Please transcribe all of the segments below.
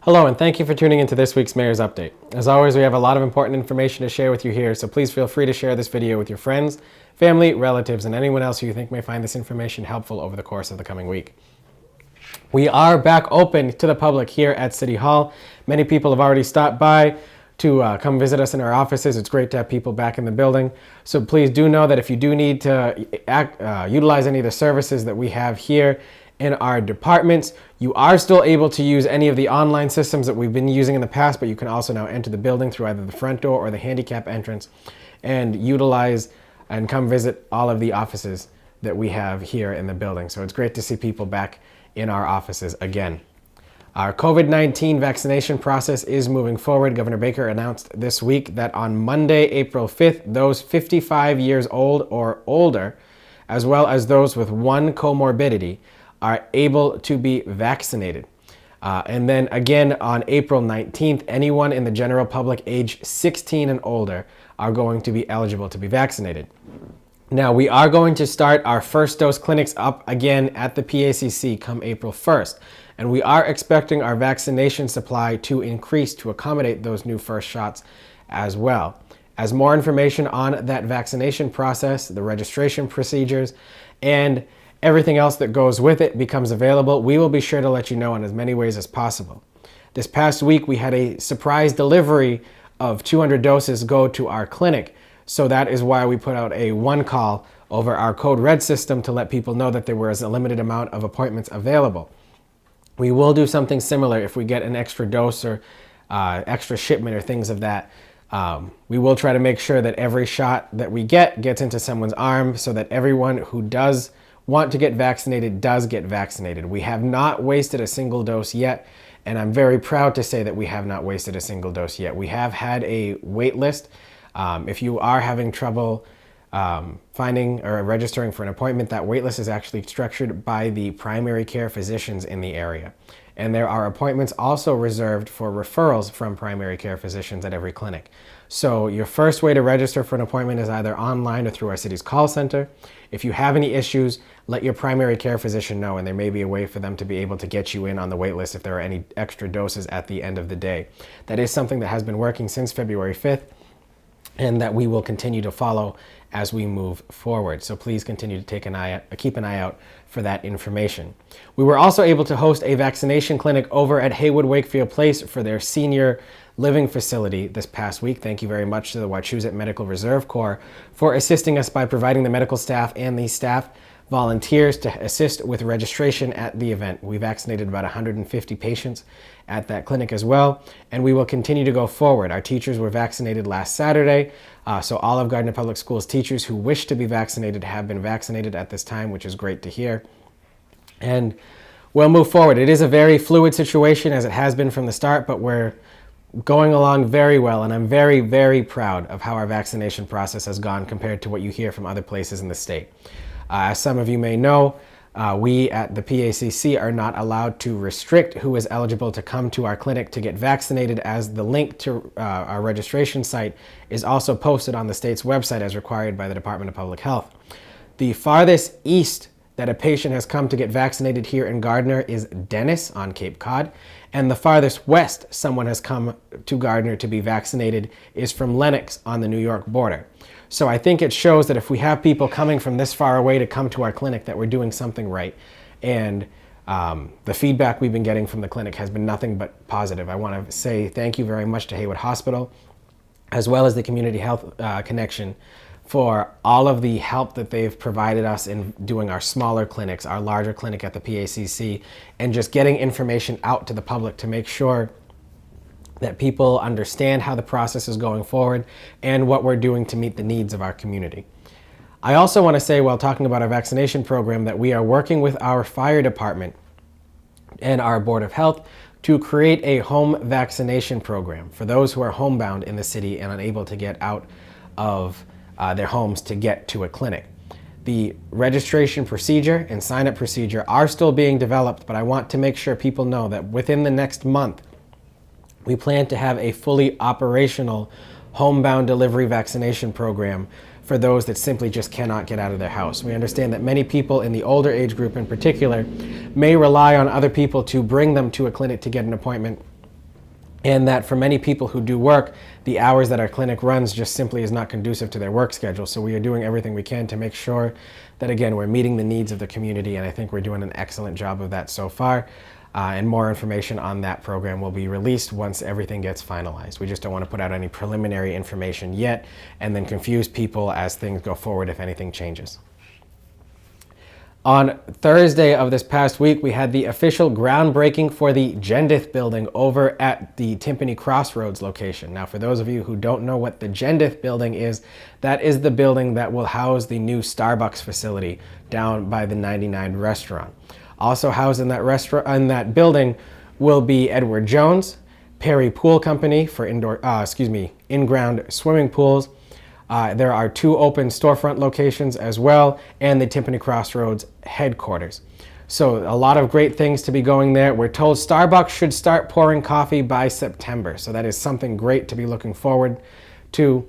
Hello, and thank you for tuning into this week's Mayor's Update. As always, we have a lot of important information to share with you here, so please feel free to share this video with your friends, family, relatives, and anyone else who you think may find this information helpful over the course of the coming week. We are back open to the public here at City Hall. Many people have already stopped by to come visit us in our offices. It's great to have people back in the building. So please do know that if you do need to utilize any of the services that we have here in our departments, you are still able to use any of the online systems that we've been using in the past, but you can also now enter the building through either the front door or the handicap entrance and utilize and come visit all of the offices that we have here in the building. So it's great to see people back in our offices again. Our COVID-19 vaccination process is moving forward. Governor Baker announced this week that on Monday, April 5th, those 55 years old or older, as well as those with one comorbidity, are able to be vaccinated. And then again on April 19th, anyone in the general public age 16 and older are going to be eligible to be vaccinated. Now, we are going to start our first dose clinics up again at the PACC come April 1st. And we are expecting our vaccination supply to increase to accommodate those new first shots as well. As more information on that vaccination process, the registration procedures, and everything else that goes with it becomes available, we will be sure to let you know in as many ways as possible. This past week, we had a surprise delivery of 200 doses go to our clinic. So that is why we put out a one call over our code red system to let people know that there was a limited amount of appointments available. We will do something similar if we get an extra dose or extra shipment or things of that. We will try to make sure that every shot that we get gets into someone's arm so that everyone who does want to get vaccinated does get vaccinated. We have not wasted a single dose yet, and I'm very proud to say that we have not wasted a single dose yet. We have had a wait list. If you are having trouble finding or registering for an appointment, that wait list is actually structured by the primary care physicians in the area. And there are appointments also reserved for referrals from primary care physicians at every clinic. So your first way to register for an appointment is either online or through our city's call center. If you have any issues, let your primary care physician know, and there may be a way for them to be able to get you in on the wait list if there are any extra doses at the end of the day. That is something that has been working since February 5th and that we will continue to follow as we move forward. So please continue to keep an eye out for that information. We were also able to host a vaccination clinic over at Haywood Wakefield Place for their senior living facility this past week. Thank you very much to the Wachusett Medical Reserve Corps for assisting us by providing the medical staff and the staff volunteers to assist with registration at the event. We vaccinated about 150 patients at that clinic as well, and we will continue to go forward. Our teachers were vaccinated last Saturday, so all of Gardner Public Schools teachers who wish to be vaccinated have been vaccinated at this time, which is great to hear. And we'll move forward. It is a very fluid situation, as it has been from the start, but we're going along very well, and I'm very, very proud of how our vaccination process has gone compared to what you hear from other places in the state. As some of you may know, we at the PACC are not allowed to restrict who is eligible to come to our clinic to get vaccinated, as the link to our registration site is also posted on the state's website as required by the Department of Public Health. The farthest east that a patient has come to get vaccinated here in Gardner is Dennis on Cape Cod, and the farthest west someone has come to Gardner to be vaccinated is from Lenox on the New York border. So I think it shows that if we have people coming from this far away to come to our clinic, that we're doing something right. And the feedback we've been getting from the clinic has been nothing but positive. I want to say thank you very much to Haywood Hospital, as well as the Community Health Connection, for all of the help that they've provided us in doing our smaller clinics, our larger clinic at the PACC, and just getting information out to the public to make sure that people understand how the process is going forward and what we're doing to meet the needs of our community. I also want to say, while talking about our vaccination program, that we are working with our fire department and our Board of Health to create a home vaccination program for those who are homebound in the city and unable to get out of their homes to get to a clinic. The registration procedure and sign-up procedure are still being developed, but I want to make sure people know that within the next month, we plan to have a fully operational homebound delivery vaccination program for those that simply just cannot get out of their house. We understand that many people in the older age group in particular may rely on other people to bring them to a clinic to get an appointment and that for many people who do work, the hours that our clinic runs just simply is not conducive to their work schedule. So we are doing everything we can to make sure that, again, we're meeting the needs of the community, and I think we're doing an excellent job of that so far. And more information on that program will be released once everything gets finalized. We just don't want to put out any preliminary information yet and then confuse people as things go forward if anything changes. On Thursday of this past week, we had the official groundbreaking for the Gendith building over at the Timpani Crossroads location. Now, for those of you who don't know what the Gendith building is, that is the building that will house the new Starbucks facility down by the 99 restaurant. Also housed in that building will be Edward Jones, Perry Pool Company for in-ground swimming pools. There are 2 open storefront locations as well, and the Timpani Crossroads headquarters. So a lot of great things to be going there. We're told Starbucks should start pouring coffee by September. So that is something great to be looking forward to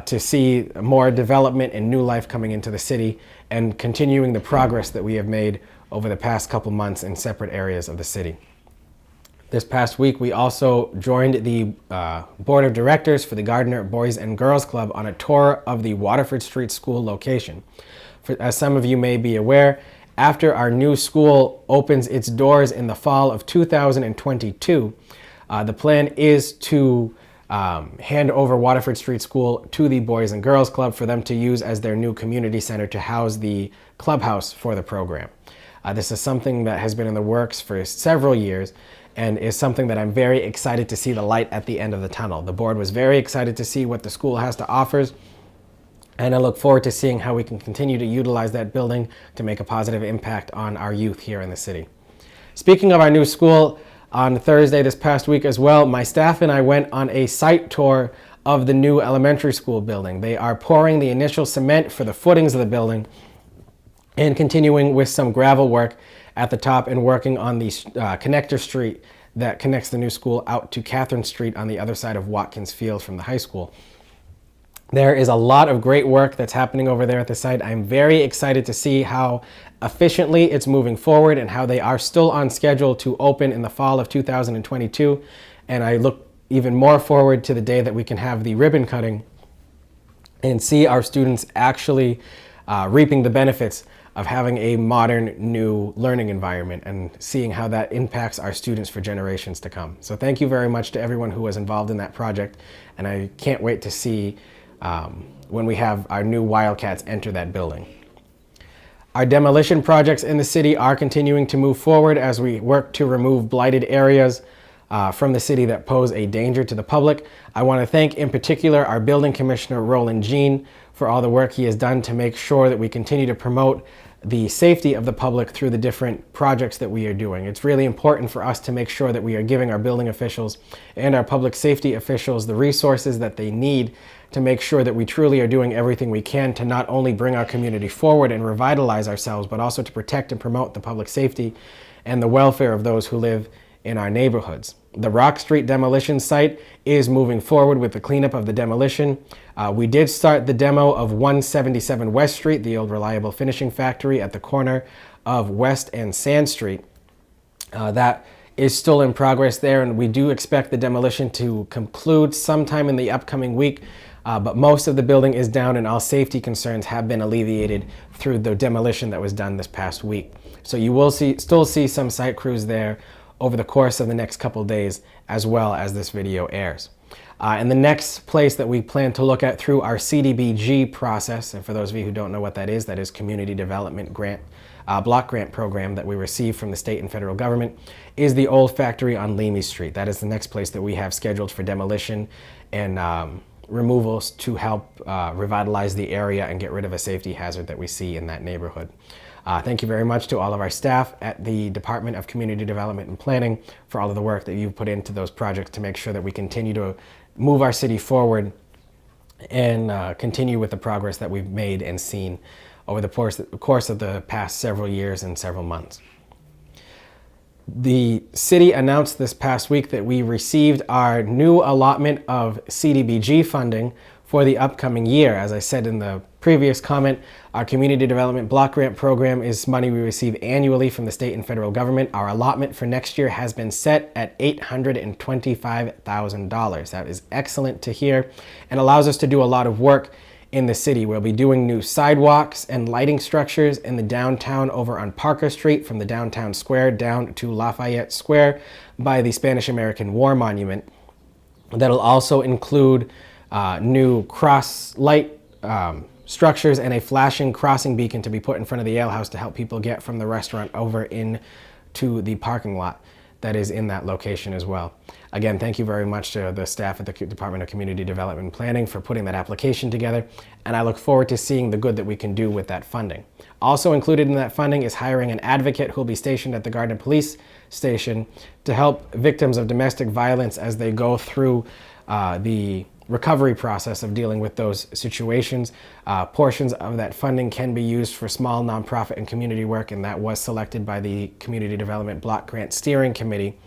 see more development and new life coming into the city and continuing the progress that we have made over the past couple months in separate areas of the city. This past week, we also joined the board of directors for the Gardner Boys and Girls Club on a tour of the Waterford Street School location. As some of you may be aware, after our new school opens its doors in the fall of 2022, the plan is to hand over Waterford Street School to the Boys and Girls Club for them to use as their new community center to house the clubhouse for the program. This is something that has been in the works for several years and is something that I'm very excited to see the light at the end of the tunnel. The board was very excited to see what the school has to offer, and I look forward to seeing how we can continue to utilize that building to make a positive impact on our youth here in the city. Speaking of our new school, on Thursday this past week as well, my staff and I went on a site tour of the new elementary school building. They are pouring the initial cement for the footings of the building and continuing with some gravel work at the top and working on the connector street that connects the new school out to Catherine Street on the other side of Watkins Field from the high school. There is a lot of great work that's happening over there at the site. I'm very excited to see how efficiently it's moving forward and how they are still on schedule to open in the fall of 2022. And I look even more forward to the day that we can have the ribbon cutting and see our students actually reaping the benefits of having a modern new learning environment and seeing how that impacts our students for generations to come. So thank you very much to everyone who was involved in that project, and I can't wait to see when we have our new Wildcats enter that building. Our demolition projects in the city are continuing to move forward as we work to remove blighted areas from the city that pose a danger to the public. I want to thank in particular our building commissioner, Roland Jean, for all the work he has done to make sure that we continue to promote the safety of the public through the different projects that we are doing. It's really important for us to make sure that we are giving our building officials and our public safety officials the resources that they need to make sure that we truly are doing everything we can to not only bring our community forward and revitalize ourselves, but also to protect and promote the public safety and the welfare of those who live in our neighborhoods. The Rock Street demolition site is moving forward with the cleanup of the demolition. We did start the demo of 177 West Street, the old Reliable Finishing Factory at the corner of West and Sand Street. That is still in progress there, and we do expect the demolition to conclude sometime in the upcoming week. But most of the building is down and all safety concerns have been alleviated through the demolition that was done this past week. So you will still see some site crews there over the course of the next couple days as well as this video airs. And the next place that we plan to look at through our CDBG process, and for those of you who don't know what that is Community Development Grant, Block Grant Program that we receive from the state and federal government, is the old factory on Leamy Street. That is the next place that we have scheduled for demolition and removals to help revitalize the area and get rid of a safety hazard that we see in that neighborhood. Thank you very much to all of our staff at the Department of Community Development and Planning for all of the work that you've put into those projects to make sure that we continue to move our city forward and continue with the progress that we've made and seen over the course of the past several years and several months. The city announced this past week that we received our new allotment of CDBG funding for the upcoming year. As I said in the previous comment, our Community Development Block Grant Program is money we receive annually from the state and federal government. Our allotment for next year has been set at $825,000. That is excellent to hear and allows us to do a lot of work in the city. We'll be doing new sidewalks and lighting structures in the downtown over on Parker Street from the downtown square down to Lafayette Square by the Spanish-American War Monument. That'll also include new cross light structures and a flashing crossing beacon to be put in front of the ale house to help people get from the restaurant over into the parking lot that is in that location as well. Again, thank you very much to the staff at the Department of Community Development and Planning for putting that application together, and I look forward to seeing the good that we can do with that funding. Also included in that funding is hiring an advocate who will be stationed at the Gardner Police Station to help victims of domestic violence as they go through the recovery process of dealing with those situations. Portions of that funding can be used for small nonprofit and community work, and that was selected by the Community Development Block Grant Steering Committee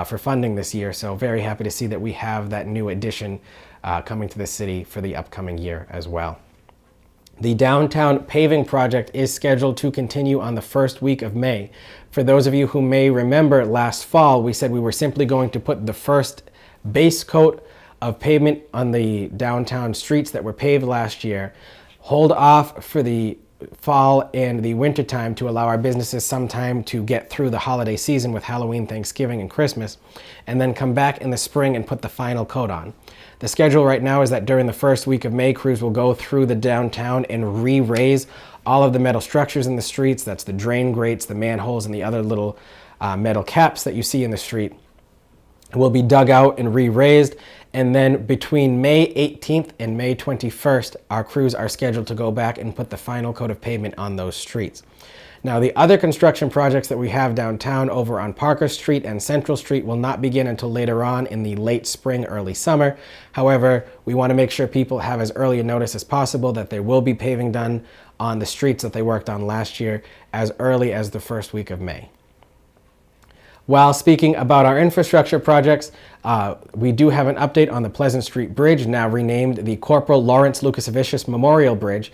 for funding this year. So very happy to see that we have that new addition coming to the city for the upcoming year as well. The downtown paving project is scheduled to continue on the first week of May. For those of you who may remember, last fall we said we were simply going to put the first base coat of pavement on the downtown streets that were paved last year, hold off for the fall and the winter time to allow our businesses some time to get through the holiday season with Halloween, Thanksgiving, and Christmas, and then come back in the spring and put the final coat on. The schedule right now is that during the first week of May, crews will go through the downtown and re-raise all of the metal structures in the streets. That's the drain grates, the manholes, and the other little metal caps that you see in the street will be dug out and re-raised. And then between May 18th and May 21st, our crews are scheduled to go back and put the final coat of pavement on those streets. Now, the other construction projects that we have downtown over on Parker Street and Central Street will not begin until later on in the late spring, early summer. However, we want to make sure people have as early a notice as possible that there will be paving done on the streets that they worked on last year as early as the first week of May. While speaking about our infrastructure projects, we do have an update on the Pleasant Street Bridge, now renamed the Corporal Lawrence Lukasevicius Memorial Bridge.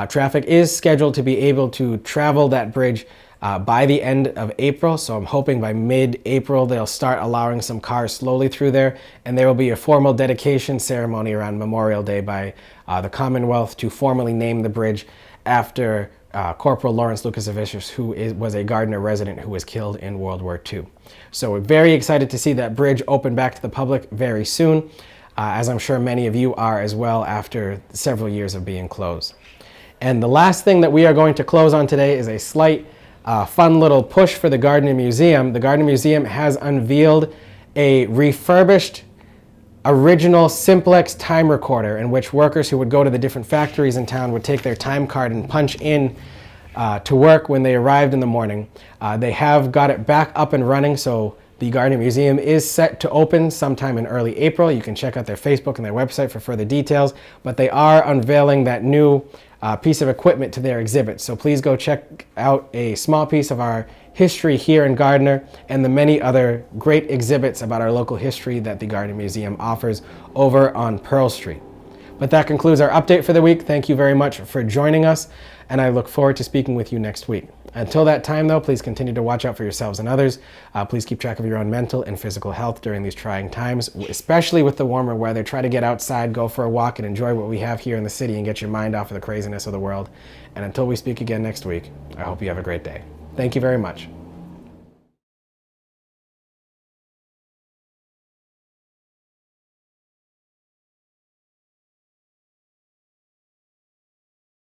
Traffic is scheduled to be able to travel that bridge by the end of April, so I'm hoping by mid-April they'll start allowing some cars slowly through there, and there will be a formal dedication ceremony around Memorial Day by the Commonwealth to formally name the bridge after Corporal Lawrence Lukasevicius, who was a Gardner resident who was killed in World War II. So we're very excited to see that bridge open back to the public very soon, as I'm sure many of you are as well after several years of being closed. And the last thing that we are going to close on today is a slight fun little push for the Gardner Museum. The Gardner Museum has unveiled a refurbished original simplex time recorder in which workers who would go to the different factories in town would take their time card and punch in to work when they arrived in the morning. They have got it back up and running, so the Gardner Museum is set to open sometime in early April. You can check out their Facebook and their website for further details, but they are unveiling that new piece of equipment to their exhibit. So please go check out a small piece of our history here in Gardner and the many other great exhibits about our local history that the Gardner Museum offers over on Pearl Street. But that concludes our update for the week. Thank you very much for joining us, and I look forward to speaking with you next week. Until that time, though, please continue to watch out for yourselves and others. Please keep track of your own mental and physical health during these trying times, especially with the warmer weather. Try to get outside, go for a walk, and enjoy what we have here in the city and get your mind off of the craziness of the world. And until we speak again next week, I hope you have a great day. Thank you very much.